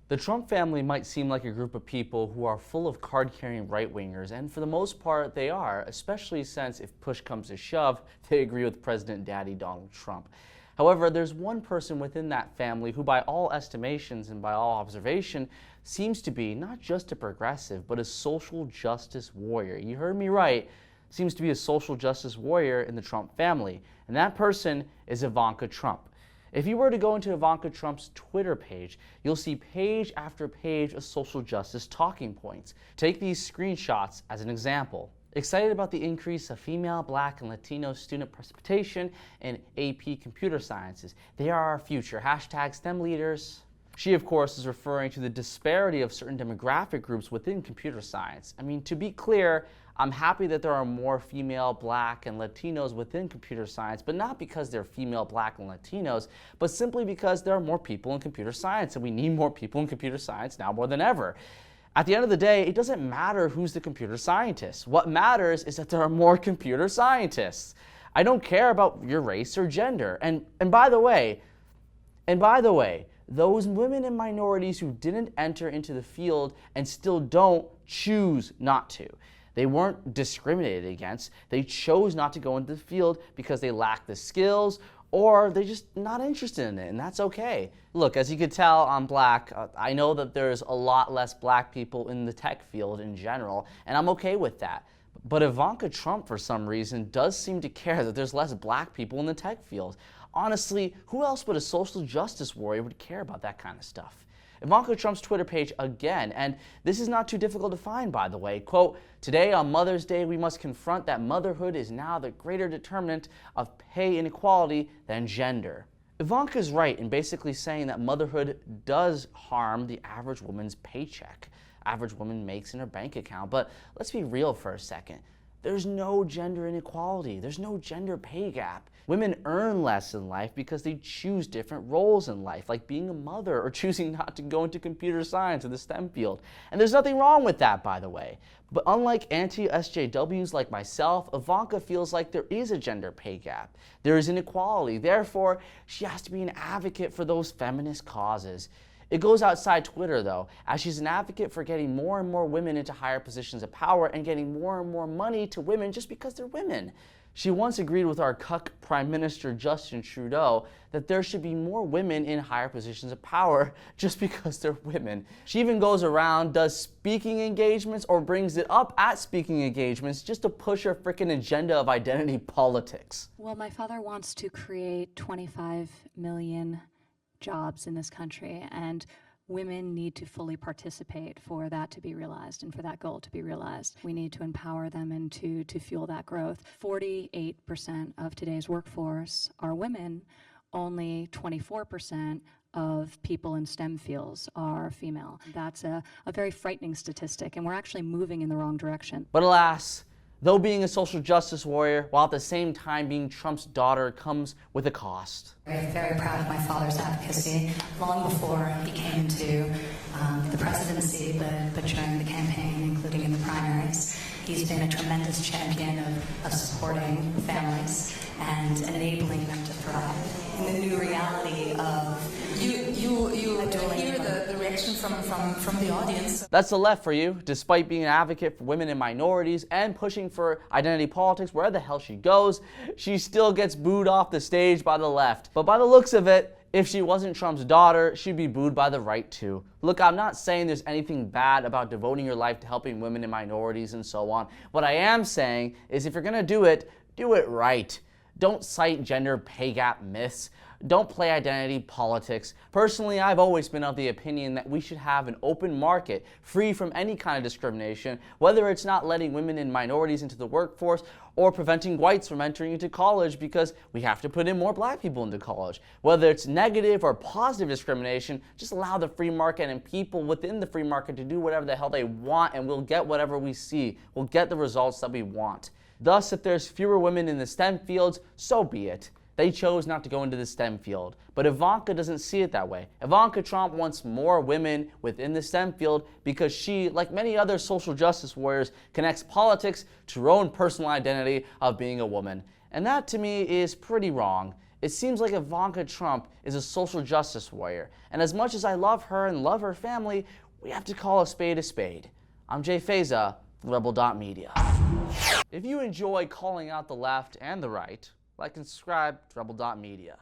The Trump family might seem like a group of people who are full of card-carrying right-wingers, and for the most part they are, especially since if push comes to shove, they agree with President Daddy Donald Trump. However, there's one person within that family who by all estimations and by all observation seems to be not just a progressive, but a social justice warrior. You heard me right, seems to be a social justice warrior in the Trump family, and that person is Ivanka Trump. If you were to go into Ivanka Trump's Twitter page, you'll see page after page of social justice talking points. Take these screenshots as an example. Excited about the increase of female, Black, and Latino student participation in AP Computer Sciences. They are our future. Hashtag STEM leaders. She, of course, is referring to the disparity of certain demographic groups within computer science. I mean, to be clear, I'm happy that there are more female, Black, and Latinos within computer science, but not because they're female, Black, and Latinos, but simply because there are more people in computer science, and we need more people in computer science now more than ever. At the end of the day, it doesn't matter who's the computer scientist. What matters is that there are more computer scientists. I don't care about your race or gender. And by the way, those women and minorities who didn't enter into the field and still don't choose not to. They weren't discriminated against. They chose not to go into the field because they lack the skills or they're just not interested in it, and that's okay. Look, as you could tell, I'm Black. I know that there's a lot less Black people in the tech field in general, and I'm okay with that. But Ivanka Trump, for some reason, does seem to care that there's less Black people in the tech field. Honestly, who else but a social justice warrior would care about that kind of stuff? Ivanka Trump's Twitter page again, and this is not too difficult to find, by the way. Quote, "Today on Mother's Day, we must confront that motherhood is now the greater determinant of pay inequality than gender." Ivanka's right in basically saying that motherhood does harm the average woman's paycheck, average woman makes in her bank account. But let's be real for a second. There's no gender inequality. There's no gender pay gap. Women earn less in life because they choose different roles in life, like being a mother or choosing not to go into computer science or the STEM field. And there's nothing wrong with that, by the way. But unlike anti-SJWs like myself, Ivanka feels like there is a gender pay gap. There is inequality. Therefore, she has to be an advocate for those feminist causes. It goes outside Twitter, though, as she's an advocate for getting more and more women into higher positions of power and getting more and more money to women just because they're women. She once agreed with our cuck Prime Minister Justin Trudeau that there should be more women in higher positions of power just because they're women. She even goes around, does speaking engagements or brings it up at speaking engagements just to push her frickin' agenda of identity politics. Well, my father wants to create 25 million jobs in this country, and women need to fully participate for that to be realized and for that goal to be realized. We need to empower them and to fuel that growth. 48% of today's workforce are women. Only 24% of people in STEM fields are female. That's a very frightening statistic, and we're actually moving in the wrong direction. But alas, though being a social justice warrior, while at the same time being Trump's daughter, comes with a cost. I'm very proud of my father's advocacy long before he came into the presidency, but during the campaign, including in the primaries. He's been a tremendous champion of supporting families and enabling them to thrive in the new reality of you hear the reaction from the audience. That's the left for you. Despite being an advocate for women and minorities and pushing for identity politics where the hell she goes, she still gets booed off the stage by the left. But by the looks of it, if she wasn't Trump's daughter, she'd be booed by the right too. Look, I'm not saying there's anything bad about devoting your life to helping women and minorities and so on. What I am saying is if you're gonna do it right. Don't cite gender pay gap myths. Don't play identity politics. Personally, I've always been of the opinion that we should have an open market, free from any kind of discrimination, whether it's not letting women and minorities into the workforce or preventing whites from entering into college because we have to put in more Black people into college. Whether it's negative or positive discrimination, just allow the free market and people within the free market to do whatever the hell they want, and we'll get whatever we see. We'll get the results that we want. Thus, if there's fewer women in the STEM fields, so be it. They chose not to go into the STEM field. But Ivanka doesn't see it that way. Ivanka Trump wants more women within the STEM field because she, like many other social justice warriors, connects politics to her own personal identity of being a woman. And that, to me, is pretty wrong. It seems like Ivanka Trump is a social justice warrior, and as much as I love her and love her family, we have to call a spade a spade. I'm Jay Feza, Rebel.media. If you enjoy calling out the left and the right, like and subscribe to Rebel.media.